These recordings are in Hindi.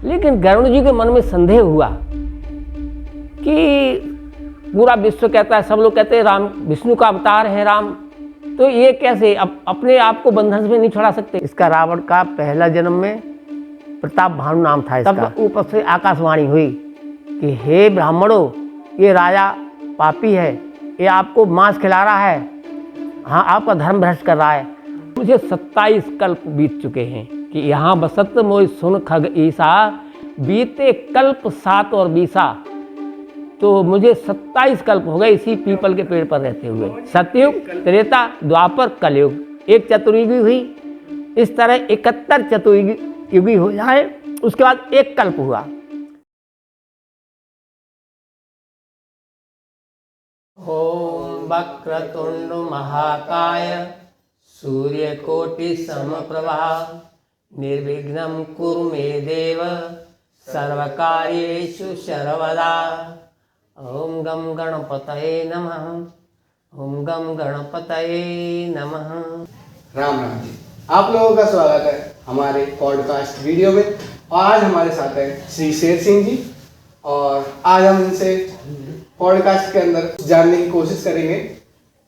लेकिन गरुड़ जी के मन में संदेह हुआ कि पूरा विश्व कहता है, सब लोग कहते हैं राम विष्णु का अवतार है राम, तो ये कैसे अपने आप को बंधन में नहीं छुड़ा सकते। इसका रावण का पहला जन्म में प्रताप भानु नाम था इसका। तब ऊपर से आकाशवाणी हुई कि हे ब्राह्मणों, ये राजा पापी है, ये आपको मांस खिला रहा है, हाँ आपका धर्म भ्रष्ट कर रहा है। मुझे 27 कल्प बीत चुके हैं कि यहाँ बसत मोय सुन खग ईसा, बीते कल्प 7 और 20। तो मुझे 27 कल्प हो गए इसी पीपल के पेड़ पर रहते हुए। सतयुग, त्रेता, द्वापर, कलयुग, एक चतुर्युगी हुई। इस तरह 71 चतुर्युगी हो जाए, उसके बाद एक कल्प हुआ। ओम वक्रतुंड महाकाय सूर्यकोटि समप्रभा निर्विघ्नं कुरु मे देव सर्वकार्येषु सर्वदा। ओम गम गणपतये नमः। ओम गम गणपतये नमः। राम राम जी, आप लोगों का स्वागत है हमारे पॉडकास्ट वीडियो में। आज हमारे साथ है श्री शेर सिंह जी, और आज हम इनसे पॉडकास्ट के अंदर जानने की कोशिश करेंगे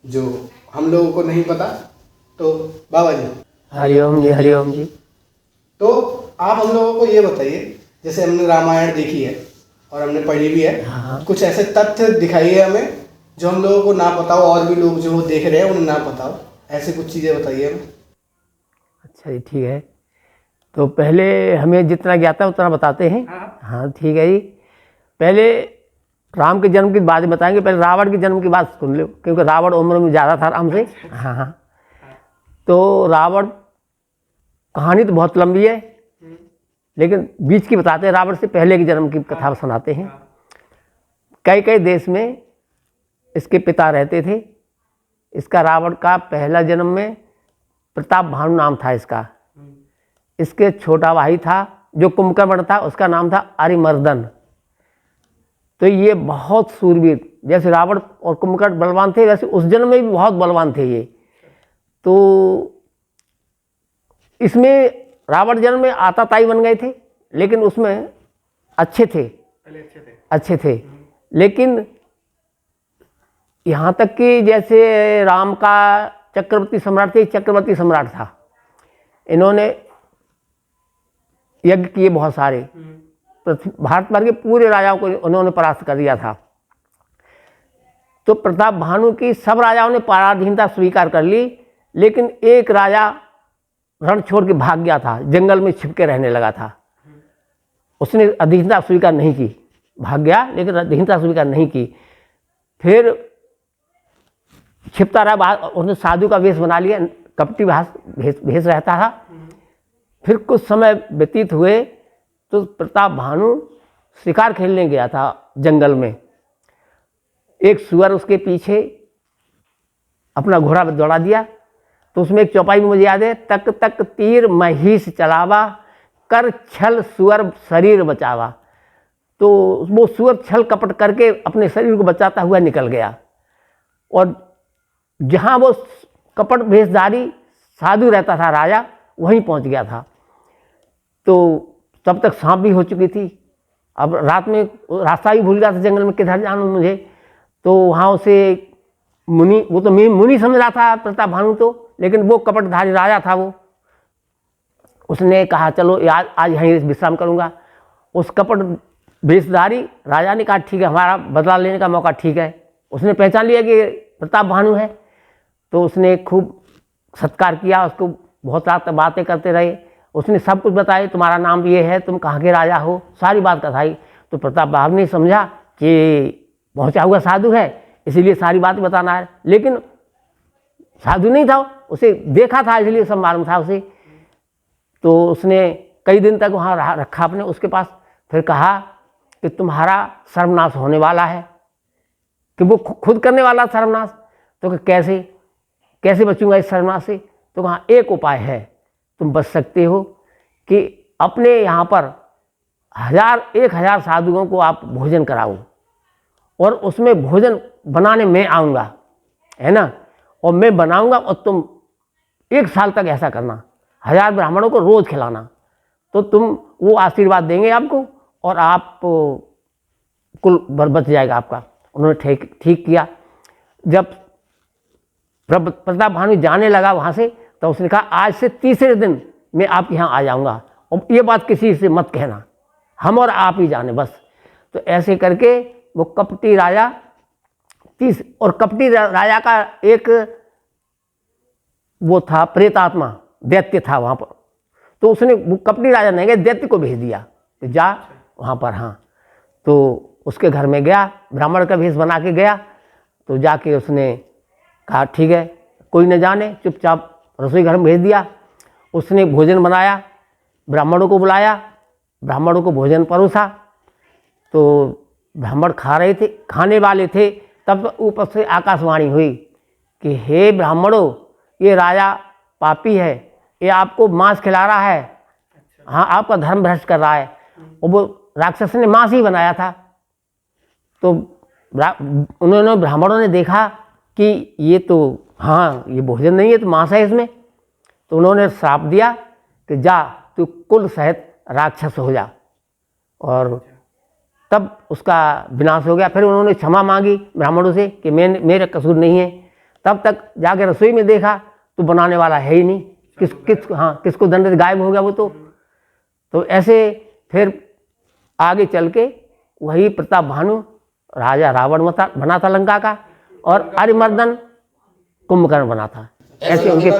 जो हम लोगों को नहीं पता। तो बाबा जी हरिओम जी, हरिओम जी। तो आप हम लोगों को ये बताइए, जैसे हमने रामायण देखी है और हमने पढ़ी भी है, हाँ। कुछ ऐसे तथ्य दिखाइए हमें जो हम लोगों को ना पता हो और भी लोग जो देख रहे हैं उन्हें ना पता हो, ऐसे कुछ चीज़ें बताइए हमें। अच्छा जी, ठीक है। तो पहले हमें जितना ज्ञाता उतना बताते हैं। हाँ ठीक है जी। पहले राम के जन्म की बात बताएंगे, पहले रावण के जन्म की बात सुन लो, क्योंकि रावण उम्र में ज़्यादा था राम से। हाँ हाँ। तो रावण, कहानी तो बहुत लंबी है लेकिन बीच की बताते हैं, रावण से पहले के जन्म की कथा सुनाते हैं। कई कई देश में इसके पिता रहते थे। इसका रावण का पहला जन्म में प्रताप भानु नाम था इसका। इसके छोटा भाई था जो कुंभकर्ण था, उसका नाम था अरिमर्दन। तो ये बहुत सूरवीर, जैसे रावण और कुंभकर्ण बलवान थे वैसे उस जन्म में भी बहुत बलवान थे ये। तो इसमें रावण जन्म में आताताई बन गए थे, लेकिन उसमें अच्छे थे। लेकिन यहाँ तक कि जैसे राम का चक्रवर्ती सम्राट थे, चक्रवर्ती सम्राट था। इन्होंने यज्ञ किए बहुत सारे, भारत भर के पूरे राजाओं को उन्होंने परास्त कर दिया था। तो प्रताप भानु की सब राजाओं ने पराधीनता स्वीकार कर ली, लेकिन एक राजा रण छोड़ के भाग गया था, जंगल में छिप के रहने लगा था। उसने अधीनता स्वीकार नहीं की, भाग गया लेकिन अधीनता स्वीकार नहीं की। फिर छिपता रहा, उसने साधु का वेश बना लिया, कपटी भेष रहता था। फिर कुछ समय व्यतीत हुए तो प्रताप भानु शिकार खेलने गया था जंगल में। एक सुअर उसके पीछे अपना घोड़ा दौड़ा दिया, तो उसमें एक चौपाई में मुझे याद है, तक तक तीर महिष चलावा, कर छल सुअर शरीर बचावा। तो वो सुअर छल कपट करके अपने शरीर को बचाता हुआ निकल गया, और जहाँ वो कपट भेषधारी साधु रहता था राजा, वहीं पहुँच गया था। तो तब तक सांप भी हो चुकी थी। अब रात में रास्ता ही भूल गया था जंगल में, किधर जाऊँ मुझे। तो वहाँ उसे मुनि, वो तो मुनि समझ रहा था प्रताप भानु तो, लेकिन वो कपटधारी राजा था वो। उसने कहा चलो आज यहीं विश्राम करूँगा। उस कपट भेषधारी राजा ने कहा ठीक है, हमारा बदला लेने का मौका ठीक है। उसने पहचान लिया कि प्रताप भानु है, तो उसने खूब सत्कार किया, उसको बहुत रात बातें करते रहे। उसने सब कुछ बताया, तुम्हारा नाम ये है, तुम कहाँ के राजा हो, सारी बात बताई। तो प्रताप भानु ने समझा कि पहुँचा हुआ साधु है, इसीलिए सारी बात बताना है। लेकिन साधु नहीं था, उसे देखा था इसलिए सब मालूम था उसे। तो उसने कई दिन तक वहाँ रखा अपने उसके पास। फिर कहा कि तुम्हारा सर्वनाश होने वाला है, कि वो खुद करने वाला सर्वनाश। तो कैसे बचूंगा इस सर्वनाश से? तो कहा एक उपाय है, तुम बच सकते हो कि अपने यहाँ पर 1000 साधुओं को आप भोजन कराओ, और उसमें भोजन बनाने मैं आऊँगा, है ना, और मैं बनाऊँगा, और तुम 1 साल तक ऐसा करना, 1000 ब्राह्मणों को रोज़ खिलाना। तो तुम वो आशीर्वाद देंगे आपको और आप कुल बच जाएगा आपका। उन्होंने ठीक ठीक किया। जब प्रताप भानु जाने लगा वहाँ से, तो उसने कहा आज से तीसरे दिन मैं आपके यहाँ आ जाऊँगा और ये बात किसी से मत कहना, हम और आप ही जाने बस। तो ऐसे करके वो कपटी राजा और कपटी राजा का एक वो था प्रेतात्मा, दैत्य था वहाँ पर। तो उसने वो कपटी राजा ने गए दैत्य को भेज दिया कि जा वहाँ पर। हाँ, तो उसके घर में गया, ब्राह्मण का भेष बना के गया। तो जाके उसने कहा ठीक है, कोई न जाने, चुपचाप रसोई घर में भेज दिया। उसने भोजन बनाया, ब्राह्मणों को बुलाया, ब्राह्मणों को भोजन परोसा। तो ब्राह्मण खा रहे थे, खाने वाले थे, तब ऊपर से आकाशवाणी हुई कि हे ब्राह्मणों, ये राजा पापी है, ये आपको मांस खिला रहा है, हाँ आपका धर्म भ्रष्ट कर रहा है। और वो राक्षस ने मांस ही बनाया था। तो उन्होंने ब्राह्मणों ने देखा कि ये तो हाँ ये भोजन नहीं है, तो मांस है इसमें। तो उन्होंने श्राप दिया कि जा तू कुल सहित राक्षस हो जा, और तब उसका विनाश हो गया। फिर उन्होंने क्षमा मांगी ब्राह्मणों से कि मेरा कसूर नहीं है। तब तक जाके रसोई में देखा तो बनाने वाला है ही नहीं, किसको दंड, गायब हो गया वो। तो ऐसे फिर आगे चल के वही प्रताप भानु राजा रावण बना था लंका का, और अरिमर्दन कुंभकर्ण बना था। ऐसे उनके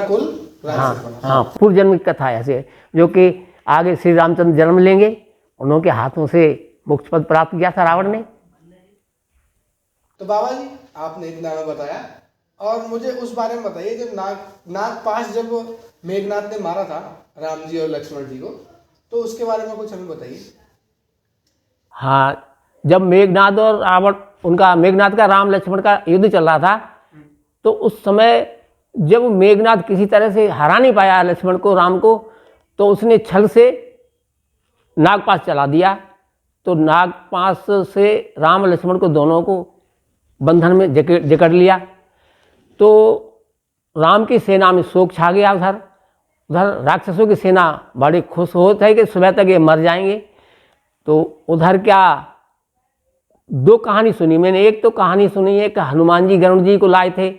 हाँ पूर्व जन्म की कथा ऐसे, जो कि आगे श्री रामचंद्र जन्म लेंगे, उन्होंने हाथों से मोक्ष पद प्राप्त किया था रावण ने। तो बाबा जी आपने इतना बताया, और मुझे उस बारे में बताइए जब नागपाश जब मेघनाथ ने मारा था राम जी और लक्ष्मण जी को, तो उसके बारे में कुछ हमें बताइए। हाँ, जब मेघनाथ और रावण, उनका मेघनाथ का राम लक्ष्मण का युद्ध चल रहा था, तो उस समय जब मेघनाथ किसी तरह से हरा नहीं पाया लक्ष्मण को, राम को, तो उसने छल से नागपाश चला दिया। तो नागपाश से राम लक्ष्मण को दोनों को बंधन में जकड़ लिया। तो राम की सेना में शोक छा गया। उधर राक्षसों की सेना बड़ी खुश होती है कि सुबह तक ये मर जाएंगे। तो उधर क्या दो कहानी सुनी मैंने। एक तो कहानी सुनी है कि हनुमान जी गरुड़ जी को लाए थे,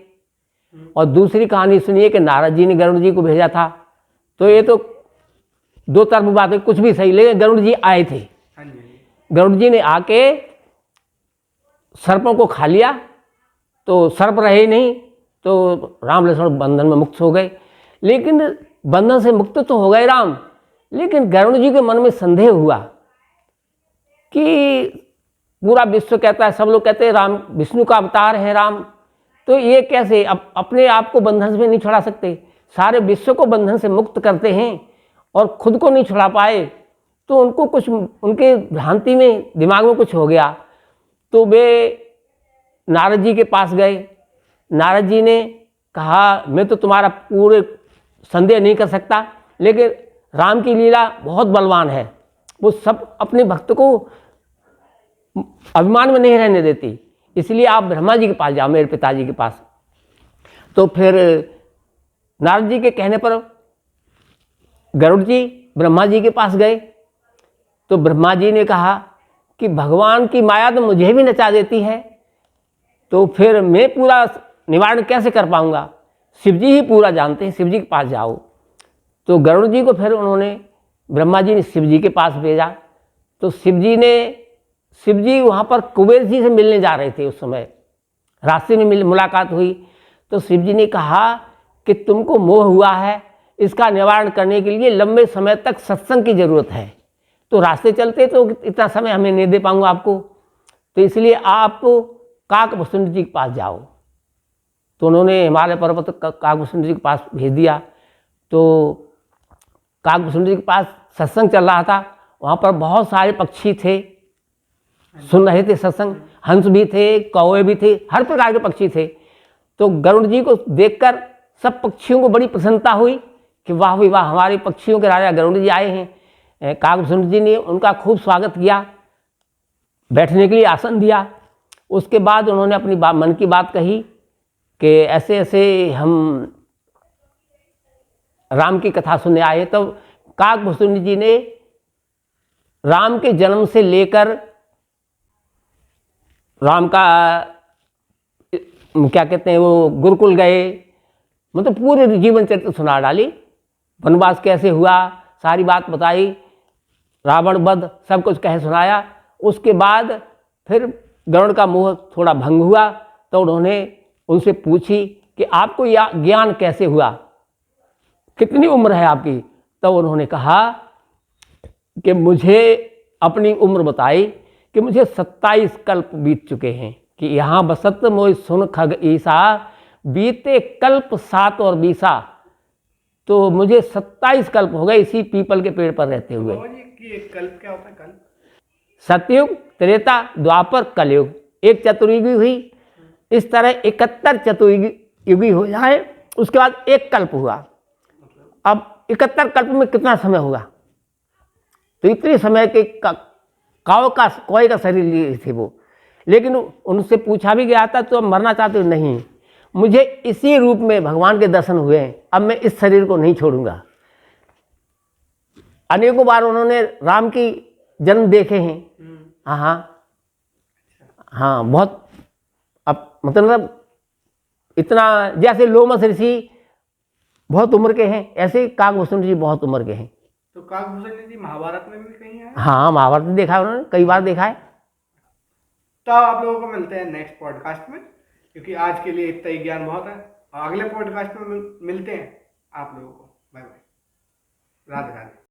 और दूसरी कहानी सुनी है कि नारद जी ने गरुड़ जी को भेजा था। तो ये तो दो तरफ बात है, कुछ भी सही, लेकिन गरुड़ जी आए थे। गरुड़ जी ने आके सर्पों को खा लिया, तो सर्प रहे नहीं, तो राम लक्ष्मण बंधन में मुक्त हो गए। लेकिन बंधन से मुक्त तो हो गए राम, लेकिन गरुड़ जी के मन में संदेह हुआ कि पूरा विश्व कहता है, सब लोग कहते हैं राम विष्णु का अवतार है राम, तो ये कैसे अपने आप को बंधन से नहीं छुड़ा सकते, सारे विश्व को बंधन से मुक्त करते हैं और खुद को नहीं छुड़ा पाए। तो उनको कुछ, उनके भ्रांति में, दिमाग में कुछ हो गया। तो वे नारद जी के पास गए। नारद जी ने कहा मैं तो तुम्हारा पूरे संदेह नहीं कर सकता, लेकिन राम की लीला बहुत बलवान है, वो सब अपने भक्त को अभिमान में नहीं रहने देती, इसलिए आप ब्रह्मा जी के पास जाओ, मेरे पिताजी के पास। तो फिर नारद जी के कहने पर गरुड़ जी ब्रह्मा जी के पास गए। तो ब्रह्मा जी ने कहा कि भगवान की माया तो मुझे भी नचा देती है, तो फिर मैं पूरा निवारण कैसे कर पाऊंगा, शिव जी ही पूरा जानते हैं, शिव जी के पास जाओ। तो गरुड़ जी को फिर उन्होंने, ब्रह्मा जी ने शिव जी के पास भेजा। तो शिव जी वहाँ पर कुबेर जी से मिलने जा रहे थे। उस समय रास्ते में मुलाकात हुई। तो शिव जी ने कहा कि तुमको मोह हुआ है, इसका निवारण करने के लिए लंबे समय तक सत्संग की जरूरत है, तो रास्ते चलते तो इतना समय हमें नहीं दे पाऊंगा आपको, तो इसलिए आप काकभूषुंड जी के पास जाओ। तो उन्होंने हिमालय पर्वत काकभूषुंड जी के पास भेज दिया। तो काकभूषुंड जी के पास सत्संग चल रहा था, वहाँ पर बहुत सारे पक्षी थे, सुन रहे थे सत्संग, हंस भी थे, कौवे भी थे, हर प्रकार के पक्षी थे। तो गरुड़ जी को देखकर सब पक्षियों को बड़ी प्रसन्नता हुई कि वाह भाई वाह, हमारे पक्षियों के राजा गरुड़ जी आए हैं। काकभूषुंड जी ने उनका खूब स्वागत किया, बैठने के लिए आसन दिया। उसके बाद उन्होंने अपनी मन की बात कही कि ऐसे ऐसे हम राम की कथा सुनने आए। तब काकभूषुंड जी ने राम के जन्म से लेकर राम का क्या कहते हैं वो गुरुकुल गए, मतलब पूरे जीवन चरित्र सुना डाली। वनवास कैसे हुआ सारी बात बताई, रावण वध सब कुछ कह सुनाया। उसके बाद फिर गरुड़ का मोह थोड़ा भंग हुआ तो उन्होंने उनसे पूछी कि आपको यह ज्ञान कैसे हुआ, कितनी उम्र है आपकी। तो उन्होंने कहा कि मुझे अपनी उम्र बताई कि मुझे 27 कल्प बीत चुके हैं, कि यहाँ बसत मोय सुन खग ईसा, बीते कल्प 7 और 20। तो मुझे 27 कल्प हो गए इसी पीपल के पेड़ पर रहते हुए। ये कल्प क्या होता है? कल्प सतयुग, त्रेता, द्वापर, कलयुग, एक चतुर्युगी हुई। इस तरह 71 चतुर्युगी हो जाए उसके बाद एक कल्प हुआ। अब 71 कल्प में कितना समय होगा? तो इतने समय के कौए का शरीर लिए थे वो। लेकिन उनसे पूछा भी गया था तो अब मरना चाहते हो? नहीं, मुझे इसी रूप में भगवान के दर्शन हुए हैं, अब मैं इस शरीर को नहीं छोड़ूंगा। अनेकों बार उन्होंने राम की जन्म देखे हैं। हाँ हाँ हाँ, बहुत। अब मतलब इतना, जैसे लोमस ऋषि बहुत उम्र के हैं, ऐसे काकभूषण जी बहुत उम्र के हैं। तो काकभूषण जी महाभारत में भी कहीं है? हाँ, महाभारत में देखा है उन्होंने, कई बार देखा है। तो आप लोगों को मिलते हैं नेक्स्ट पॉडकास्ट में, क्योंकि आज के लिए इतना ही ज्ञान बहुत है। और अगले पॉडकास्ट में मिलते हैं आप लोगों को। Bye bye, Radhe Radhe.